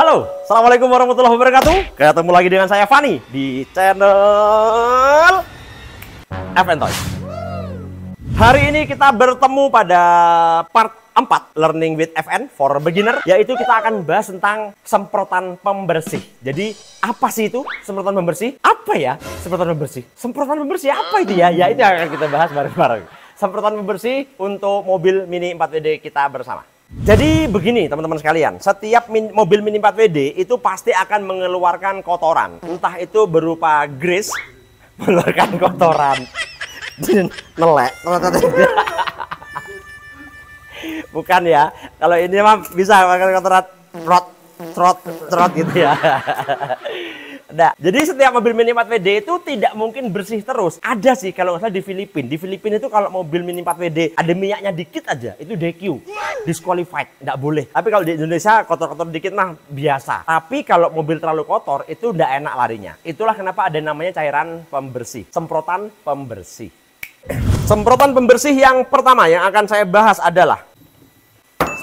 Halo, Assalamualaikum warahmatullahi wabarakatuh. Ketemu lagi dengan saya Fani di channel FN Toys. Hari ini kita bertemu pada part 4 Learning with FN for Beginner, yaitu kita akan bahas tentang semprotan pembersih. Jadi apa sih itu semprotan pembersih? Apa ya semprotan pembersih? Semprotan pembersih apa itu ya? Ya itu yang akan kita bahas bareng-bareng. Semprotan pembersih untuk mobil Mini 4WD kita bersama. Jadi begini teman-teman sekalian, setiap mobil Mini 4WD itu pasti akan mengeluarkan kotoran. Entah itu berupa grease, mengeluarkan kotoran, nelek. Bukan ya, kalau ini mah bisa pakai kotoran trot gitu ya. Nah, jadi setiap mobil Mini 4WD itu tidak mungkin bersih terus. Ada sih kalau nggak salah di Filipina. Di Filipina itu kalau mobil Mini 4WD ada minyaknya dikit aja, itu DQ, disqualified, nggak boleh. Tapi kalau di Indonesia kotor-kotor dikit mah biasa. Tapi kalau mobil terlalu kotor itu nggak enak larinya. Itulah kenapa ada namanya cairan pembersih, semprotan pembersih. Semprotan pembersih yang pertama yang akan saya bahas adalah 1,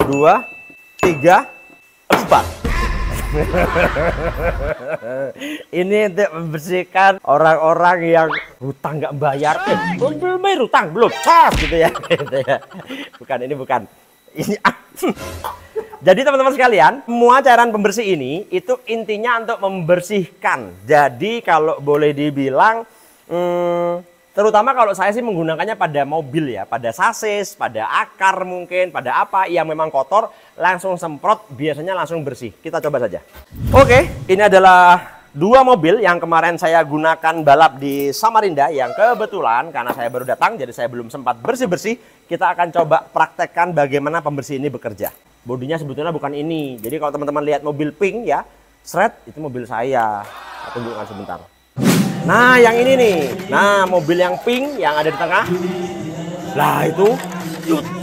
2, 3, 4. Ini untuk membersihkan orang-orang yang hutang nggak bayar. Belum bayar hutang, belum cas gitu ya. Bukan, ini bukan. Ini. Jadi teman-teman sekalian, semua cairan pembersih ini itu intinya untuk membersihkan. Jadi kalau boleh dibilang, terutama kalau saya sih menggunakannya pada mobil ya, pada sasis, pada akar mungkin, pada apa yang memang kotor, langsung semprot, biasanya langsung bersih. Kita coba saja. Oke, ini adalah 2 mobil yang kemarin saya gunakan balap di Samarinda, yang kebetulan karena saya baru datang, jadi saya belum sempat bersih-bersih. Kita akan coba praktekkan bagaimana pembersih ini bekerja. Bodinya sebetulnya bukan ini. Jadi kalau teman-teman lihat mobil pink ya, Shred, itu mobil saya. Tunjukkan sebentar. Nah, yang ini nih. Nah, mobil yang pink yang ada di tengah. Lah itu,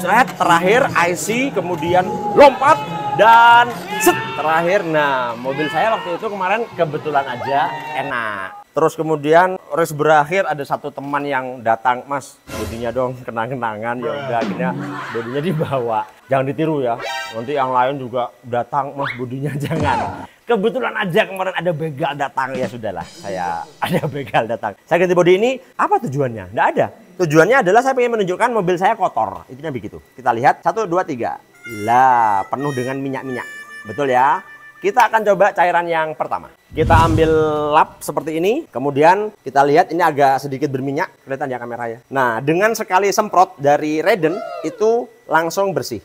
Shred, terakhir IC, kemudian lompat dan set terakhir. Nah, mobil saya waktu itu kemarin kebetulan aja enak. Terus kemudian race berakhir, ada satu teman yang datang, "Mas, bodinya dong kenang-kenangan." Ya udah, akhirnya bodinya dibawa. Jangan ditiru ya. Nanti yang lain juga datang, "Mas, bodinya jangan." Kebetulan aja kemarin ada begal datang, ya sudahlah, saya ada begal datang. Saya ganti bodi ini, apa tujuannya? Nggak ada. Tujuannya adalah saya ingin menunjukkan mobil saya kotor. Intinya begitu. Kita lihat, 1, 2, 3. Lah, penuh dengan minyak-minyak. Betul ya? Kita akan coba cairan yang pertama. Kita ambil lap seperti ini. Kemudian kita lihat ini agak sedikit berminyak. Kelihatan ya kameranya. Nah, dengan sekali semprot dari Redden, itu langsung bersih.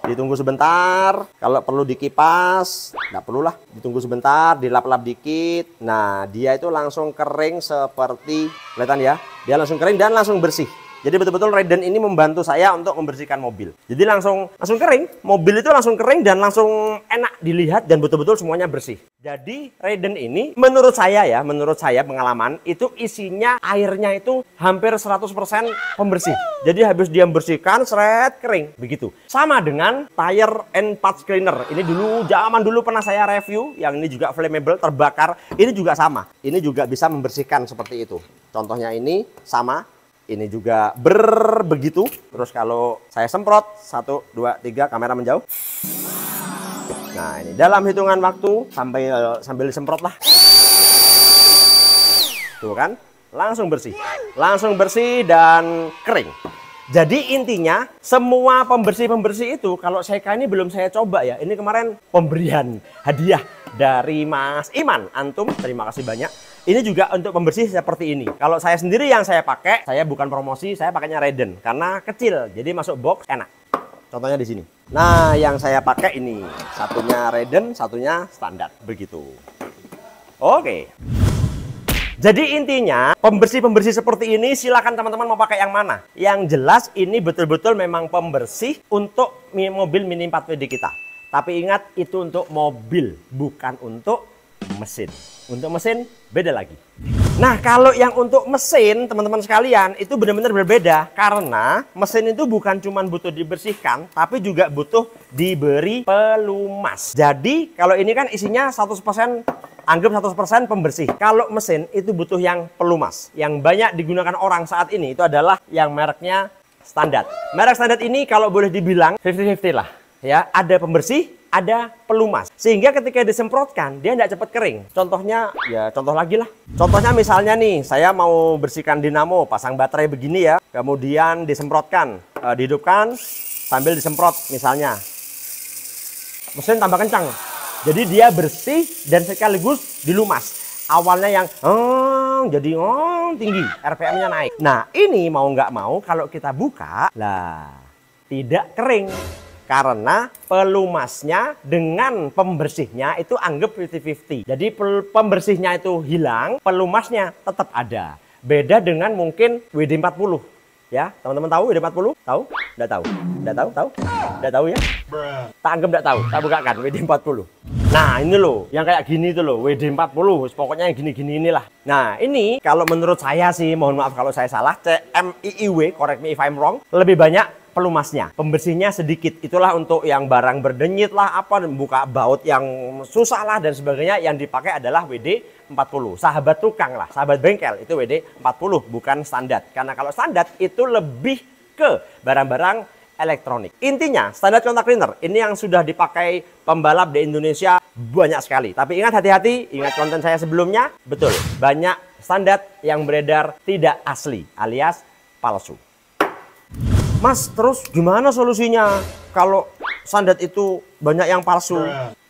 Ditunggu sebentar, kalau perlu dikipas, nggak perlulah, ditunggu sebentar, dilap-lap dikit. Nah, dia itu langsung kering seperti, kelihatan ya, dia langsung kering dan langsung bersih. Jadi betul-betul Redden ini membantu saya untuk membersihkan mobil. Jadi langsung kering, mobil itu langsung kering dan langsung enak dilihat dan betul-betul semuanya bersih. Jadi Redden ini menurut saya pengalaman itu isinya airnya itu hampir 100% pembersih. Jadi habis dia membersihkan, seret, kering, begitu. Sama dengan tire and parts cleaner. Ini dulu zaman dulu pernah saya review, yang ini juga flammable, terbakar. Ini juga sama. Ini juga bisa membersihkan seperti itu. Contohnya ini sama. Ini juga begitu. Terus kalau saya semprot 1, 2, 3, kamera menjauh. Nah, ini dalam hitungan waktu sambil disemprot lah. Tuh kan, langsung bersih dan kering. Jadi intinya semua pembersih itu, kalau saya ini belum saya coba ya. Ini kemarin pemberian hadiah dari Mas Iman. Antum, terima kasih banyak. Ini juga untuk pembersih seperti ini. Kalau saya sendiri yang saya pakai, saya bukan promosi, saya pakainya Redden karena kecil, jadi masuk box enak. Contohnya di sini. Nah, yang saya pakai ini, satunya Redden, satunya standar, begitu. Oke. Jadi intinya pembersih seperti ini silakan teman-teman mau pakai yang mana. Yang jelas ini betul-betul memang pembersih untuk mobil Mini 4WD kita. Tapi ingat, itu untuk mobil, bukan untuk mesin. Untuk mesin beda lagi. Nah, kalau yang untuk mesin teman-teman sekalian itu benar-benar berbeda, karena mesin itu bukan cuma butuh dibersihkan, tapi juga butuh diberi pelumas. Jadi kalau ini kan isinya 100%, anggap 100% pembersih. Kalau mesin itu butuh yang pelumas. Yang banyak digunakan orang saat ini itu adalah yang mereknya standar. Merek standar ini kalau boleh dibilang 50-50 lah. ya, ada pembersih, ada pelumas. Sehingga ketika disemprotkan, dia tidak cepat kering. Contohnya, ya contoh lagi lah. Contohnya misalnya nih, saya mau bersihkan dinamo, pasang baterai begini ya. Kemudian disemprotkan, dihidupkan sambil disemprot misalnya. Mesin tambah kencang. Jadi dia bersih dan sekaligus dilumas. Awalnya yang jadi tinggi, RPM-nya naik. Nah, ini mau nggak mau kalau kita buka, lah tidak kering. Karena pelumasnya dengan pembersihnya itu anggap 50-50. Jadi pembersihnya itu hilang, pelumasnya tetap ada. Beda dengan mungkin WD-40. Ya, teman-teman tahu WD-40? Tahu? Nggak tahu? Nggak tahu? Tahu? Nggak tahu ya? Tak anggap nggak tahu. Tak bukakan WD-40. Nah, ini loh, yang kayak gini itu loh, WD-40. Pokoknya yang gini-gini inilah. Nah, ini kalau menurut saya sih, mohon maaf kalau saya salah, CMIIW, correct me if I'm wrong, lebih banyak pelumasnya, pembersihnya sedikit. Itulah untuk yang barang berdenyit lah, apa, buka baut yang susah lah dan sebagainya. Yang dipakai adalah WD-40. Sahabat tukang lah, sahabat bengkel itu WD-40, bukan standar. Karena kalau standar itu lebih ke barang-barang elektronik. Intinya standar contact cleaner ini yang sudah dipakai pembalap di Indonesia banyak sekali. Tapi ingat, hati-hati, ingat konten saya sebelumnya, betul, banyak standar yang beredar tidak asli alias palsu. Mas, terus gimana solusinya kalau standar itu banyak yang palsu?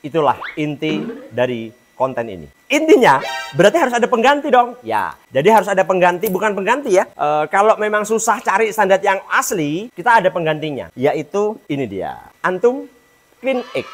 Itulah inti dari konten ini. Intinya berarti harus ada pengganti dong. Ya, jadi harus ada pengganti, bukan pengganti ya. Kalau memang susah cari standar yang asli, kita ada penggantinya. Yaitu ini dia, Antum Clean Egg.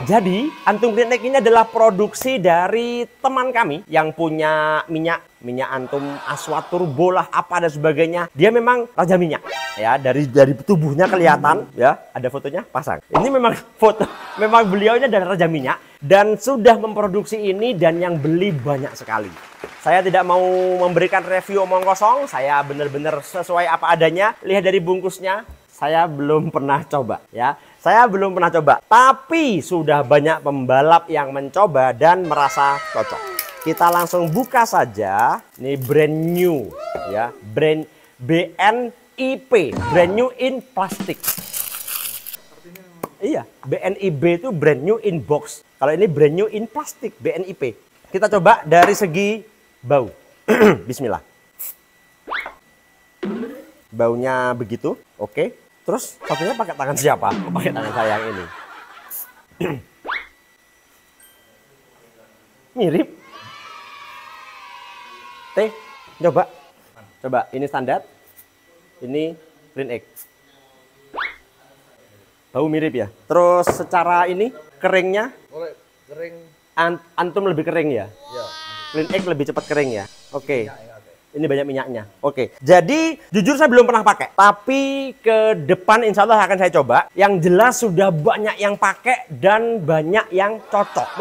Jadi Antum Clean Egg ini adalah produksi dari teman kami yang punya minyak Antum Aswad Turbo lah, apa dan sebagainya. Dia memang raja minyak ya, dari tubuhnya kelihatan ya, ada fotonya, pasang. Ini memang foto, memang beliau ini adalah raja minyak dan sudah memproduksi ini dan yang beli banyak sekali. Saya tidak mau memberikan review omong kosong, saya benar-benar sesuai apa adanya. Lihat dari bungkusnya, saya belum pernah coba ya. Saya belum pernah coba, tapi sudah banyak pembalap yang mencoba dan merasa cocok. Kita langsung buka saja. Ini brand new ya, brand BNIP, brand new in plastic. Iya, BNIB itu brand new in box. Kalau ini brand new in plastic, BNIP. Kita coba dari segi bau. Bismillah. Baunya begitu, oke. Terus satunya pakai tangan siapa? Pakai tangan saya yang ini. Mirip. Coba. Ini standar. Ini Clean Egg. Bau mirip ya. Terus secara ini keringnya? Kering. Antum lebih kering ya? Ya. Clean Egg lebih cepat kering ya? Oke. Ini banyak minyaknya. Oke. Jadi jujur saya belum pernah pakai. Tapi ke depan insya Allah akan saya coba. Yang jelas sudah banyak yang pakai dan banyak yang cocok.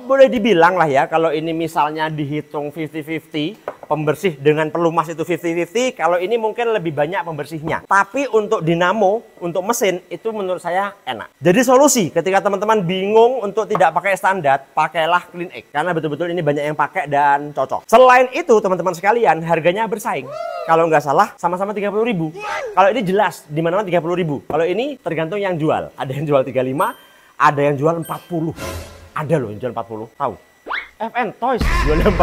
Boleh dibilang lah ya, kalau ini misalnya dihitung 50-50. Pembersih dengan pelumas itu 50-50. Kalau ini mungkin lebih banyak pembersihnya. Tapi untuk dinamo, untuk mesin itu menurut saya enak. Jadi solusi ketika teman-teman bingung untuk tidak pakai standar, pakailah Clean Egg. Karena betul-betul ini banyak yang pakai dan cocok. Selain itu teman-teman sekalian, harganya bersaing. Kalau nggak salah sama-sama 30.000. Kalau ini jelas di mana-mana 30.000. Kalau ini tergantung yang jual. Ada yang jual 35, ada yang jual 40. Ada loh yang jual 40. Tahu? FN Toys jual 40.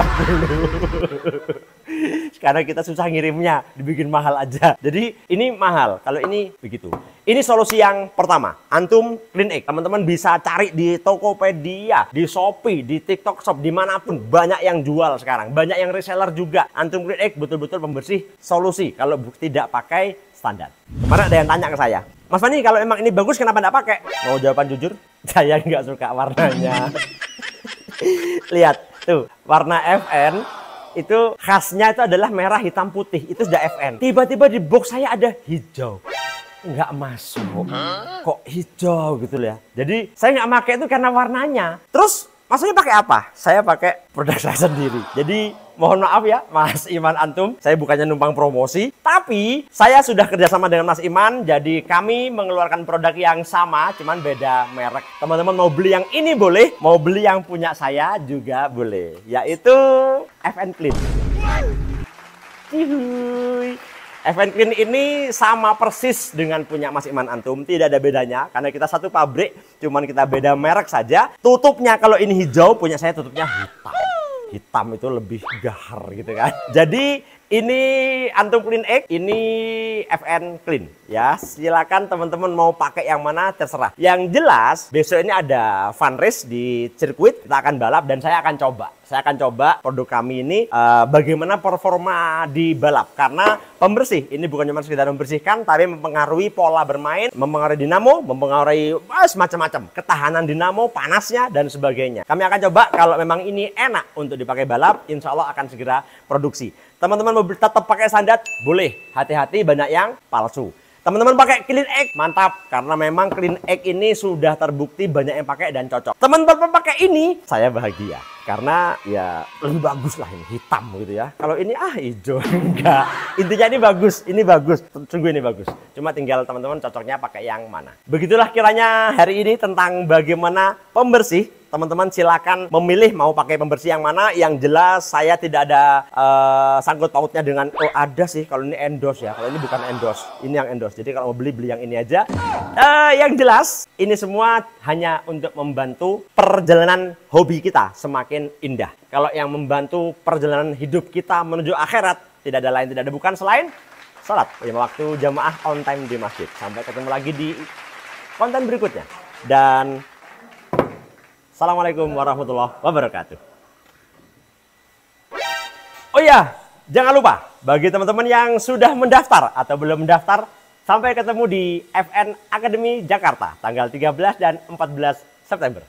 Sekarang kita susah ngirimnya, dibikin mahal aja. Jadi ini mahal. Kalau ini begitu. Ini solusi yang pertama. Antum Clean Egg. Teman-teman bisa cari di Tokopedia, di Shopee, di TikTok Shop, dimanapun banyak yang jual sekarang. Banyak yang reseller juga. Antum Clean Egg betul-betul pembersih solusi kalau tidak pakai standar. Kemarin ada yang tanya ke saya, Mas Fani kalau emang ini bagus kenapa nggak pakai? Mau jawaban jujur? Saya nggak suka warnanya. Lihat tuh warna FN itu khasnya itu adalah merah hitam putih, itu sudah FN. Tiba-tiba di box saya ada hijau, nggak masuk. Kok hijau gitu ya? Jadi saya nggak pakai itu karena warnanya. Terus maksudnya pakai apa? Saya pakai produk saya sendiri. Jadi mohon maaf ya Mas Iman Antum, saya bukannya numpang promosi, tapi saya sudah kerjasama dengan Mas Iman, jadi kami mengeluarkan produk yang sama, cuman beda merek. Teman-teman mau beli yang ini boleh, mau beli yang punya saya juga boleh, yaitu FN Clean. Cihuy. FN Clean ini sama persis dengan punya Mas Iman antum, tidak ada bedanya karena kita satu pabrik, cuman kita beda merek saja. Tutupnya kalau ini hijau, punya saya tutupnya hitam. Hitam itu lebih gahar gitu kan. Jadi ini Antum Clean Egg, ini FN Clean ya. Silakan teman-teman mau pakai yang mana terserah. Yang jelas besok ini ada fun race di sirkuit, kita akan balap dan saya akan coba. Saya akan coba produk kami ini bagaimana performa di balap. Karena pembersih ini bukan cuma sekedar membersihkan, tapi mempengaruhi pola bermain, mempengaruhi dinamo, mempengaruhi semacam-macam. Ketahanan dinamo, panasnya, dan sebagainya. Kami akan coba kalau memang ini enak untuk dipakai balap, insya Allah akan segera produksi. Teman-teman mau tetap pakai standar, boleh. Hati-hati banyak yang palsu. Teman-teman pakai Clean Egg, mantap. Karena memang Clean Egg ini sudah terbukti banyak yang pakai dan cocok. Teman-teman pakai ini, saya bahagia. Karena ya lebih bagus lah ini, hitam gitu ya. Kalau ini hijau, enggak. Intinya ini bagus. Sungguh ini bagus. Cuma tinggal teman-teman cocoknya pakai yang mana. Begitulah kiranya hari ini tentang bagaimana pembersih. Teman-teman silakan memilih mau pakai pembersih yang mana. Yang jelas saya tidak ada sangkut pautnya dengan ada sih kalau ini endorse ya. Kalau ini bukan endorse, ini yang endorse. Jadi kalau mau beli yang ini aja. Yang jelas ini semua hanya untuk membantu perjalanan hobi kita semakin indah. Kalau yang membantu perjalanan hidup kita menuju akhirat tidak ada lain tidak ada bukan selain salat lima waktu jamaah on time di masjid. Sampai ketemu lagi di konten berikutnya. Dan Assalamualaikum warahmatullahi wabarakatuh. Oh iya, jangan lupa bagi teman-teman yang sudah mendaftar atau belum mendaftar, sampai ketemu di FN Academy Jakarta tanggal 13 dan 14 September.